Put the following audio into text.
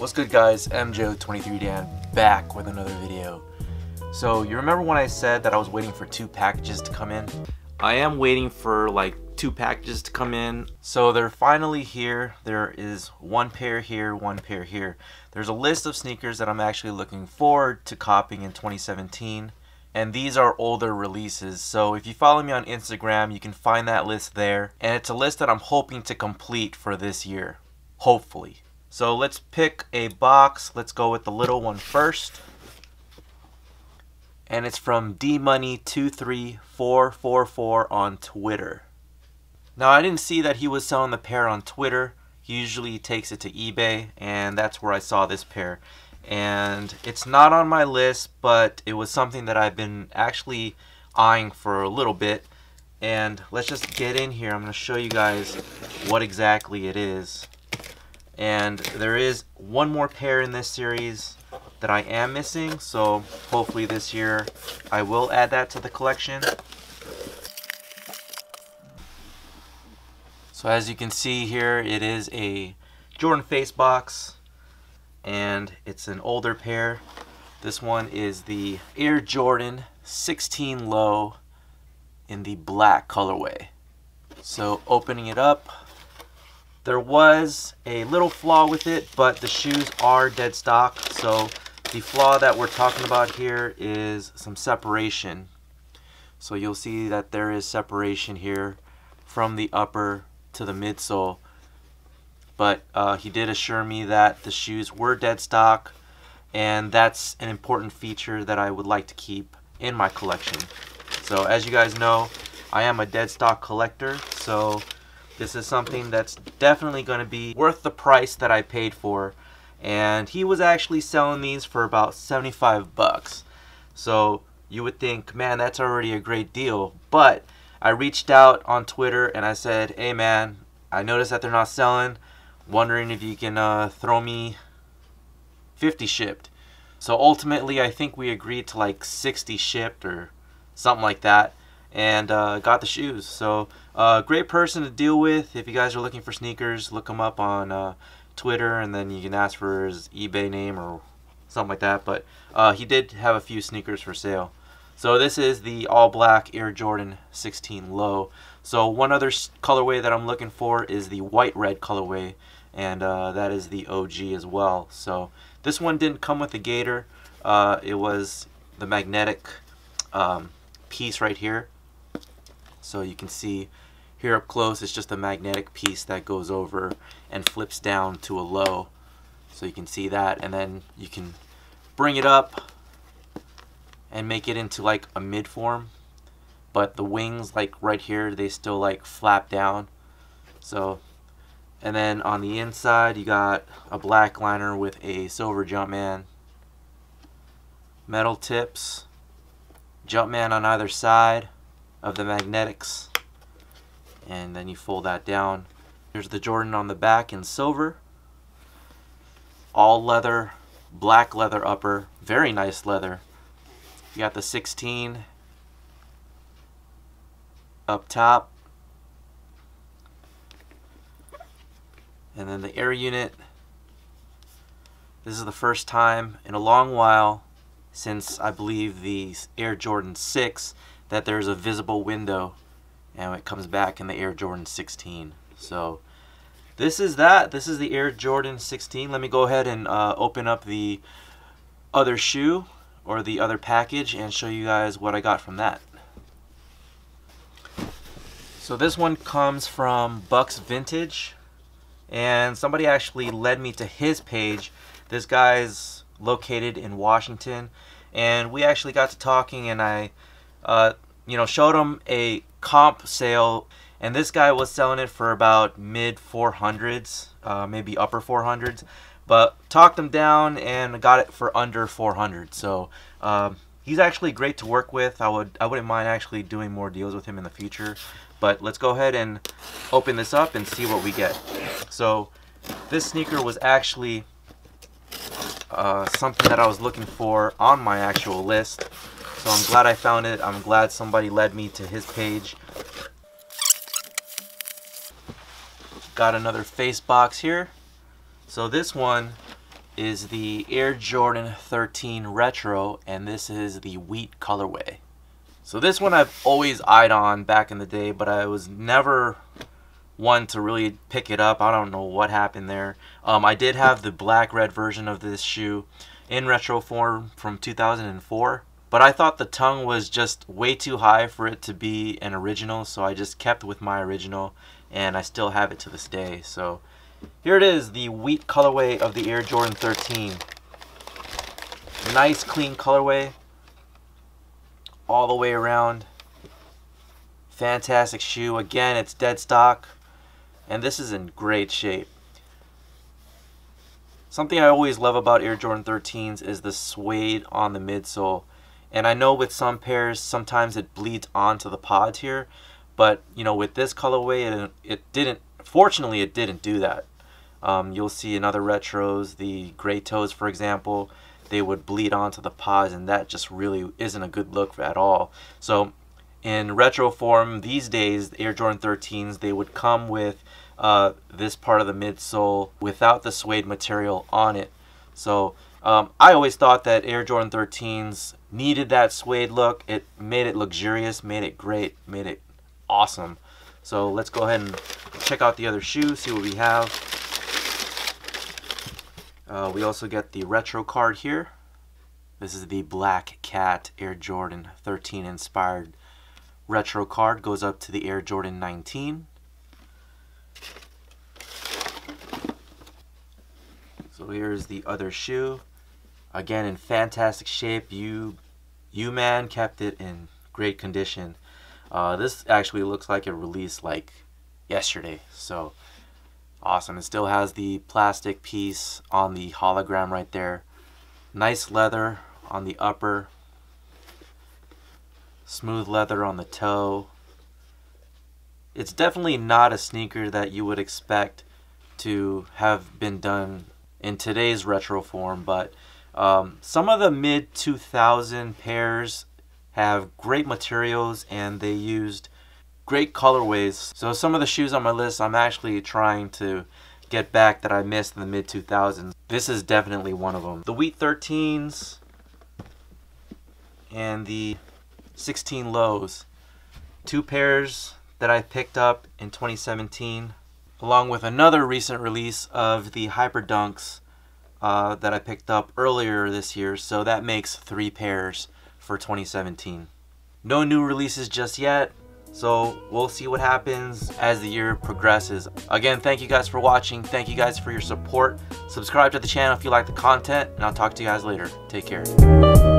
What's good, guys? MJO23Dan back with another video. So you remember when I said that I was waiting for 2 packages to come in? I am waiting for like 2 packages to come in. So they're finally here. There is 1 pair here, 1 pair here. There's a list of sneakers that I'm actually looking forward to copying in 2017. And these are older releases. So if you follow me on Instagram, you can find that list there. And it's a list that I'm hoping to complete for this year. Hopefully. So let's pick a box. Let's go with the little one first. And it's from DMoney23444 on Twitter. Now, I didn't see that he was selling the pair on Twitter. He usually takes it to eBay, and that's where I saw this pair. And it's not on my list, but it was something that I've been actually eyeing for a little bit. And let's just get in here. I'm going to show you guys what exactly it is. And there is 1 more pair in this series that I am missing, so hopefully this year I will add that to the collection. So as you can see here, it is a Jordan face box, and it's an older pair. This one is the Air Jordan 16 Low in the black colorway. So opening it up, there was a little flaw with it, but the shoes are dead stock. So the flaw that we're talking about here is some separation. So you'll see that there is separation here from the upper to the midsole. But he did assure me that the shoes were dead stock, and that's an important feature that I would like to keep in my collection. So as you guys know, I am a dead stock collector, so this is something that's definitely going to be worth the price that I paid for. And he was actually selling these for about 75 bucks. So you would think, man, that's already a great deal. But I reached out on Twitter and I said, hey man, I noticed that they're not selling. Wondering if you can throw me 50 shipped. So ultimately I think we agreed to like 60 shipped or something like that. And got the shoes. So great person to deal with. If you guys are looking for sneakers, look him up on Twitter, and then you can ask for his eBay name or something like that. But he did have a few sneakers for sale. So this is the all black Air Jordan 16 Low. So one other colorway that I'm looking for is the white red colorway, and that is the OG as well. So this one didn't come with the gator. It was the magnetic piece right here. So you can see here up close, it's just a magnetic piece that goes over and flips down to a low. So you can see that, and then you can bring it up and make it into like a mid form. But the wings, like right here, they still like flap down. So, and then on the inside, you got a black liner with a silver Jumpman, metal tips, Jumpman on either side of the magnetics, and then you fold that down. Here's the Jordan on the back in silver, all leather, black leather upper, very nice leather. You got the 16 up top, and then the air unit. This is the first time in a long while, since I believe the Air Jordan 6, that there's a visible window, and it comes back in the Air Jordan 16. So this is that. This is the Air Jordan 16. Let me go ahead and open up the other shoe or the other package and show you guys what I got from that. So this one comes from Bucks Vintage, and somebody actually led me to his page. This guy's located in Washington, and we actually got to talking, and I showed him a comp sale, and this guy was selling it for about mid 400s, maybe upper 400s, but talked him down and got it for under 400. So he's actually great to work with. I wouldn't mind actually doing more deals with him in the future. But let's go ahead and open this up and see what we get. So this sneaker was actually something that I was looking for on my actual list. So I'm glad I found it. I'm glad somebody led me to his page. Got another face box here. So this one is the Air Jordan 13 Retro, and this is the wheat colorway. So this one I've always eyed on back in the day, but I was never one to really pick it up. I don't know what happened there. I did have the black-red version of this shoe in retro form from 2004, but I thought the tongue was just way too high for it to be an original, so I just kept with my original, and I still have it to this day. So here it is, the wheat colorway of the Air Jordan 13. Nice clean colorway all the way around. Fantastic shoe. Again, it's dead stock, and this is in great shape. Something I always love about Air Jordan 13s is the suede on the midsole. And I know with some pairs, sometimes it bleeds onto the pods here, but you know, with this colorway, it didn't. Fortunately, it didn't do that. You'll see in other retros, the gray toes, for example, they would bleed onto the pods, and that just really isn't a good look at all. So in retro form these days, the Air Jordan 13s, they would come with this part of the midsole without the suede material on it. So I always thought that Air Jordan 13s needed that suede look. It made it luxurious, made it great, made it awesome. So let's go ahead and check out the other shoes, see what we have. We also get the retro card here. This is the Black Cat Air Jordan 13 inspired retro card. Goes up to the Air Jordan 19. So here's the other shoe. Again, in fantastic shape. U-Man kept it in great condition. This actually looks like it released like yesterday. So awesome. It still has the plastic piece on the hologram right there. Nice leather on the upper. Smooth leather on the toe. It's definitely not a sneaker that you would expect to have been done in today's retro form, but some of the mid 2000 pairs have great materials and they used great colorways. So some of the shoes on my list I'm actually trying to get back that I missed in the mid 2000s. This is definitely one of them. The Wheat 13s and the 16 lows. Two pairs that I picked up in 2017, along with another recent release of the Hyper Dunks that I picked up earlier this year. So that makes 3 pairs for 2017. No new releases just yet, so we'll see what happens as the year progresses. Again, thank you guys for watching. Thank you guys for your support. Subscribe to the channel if you like the content, and I'll talk to you guys later. Take care.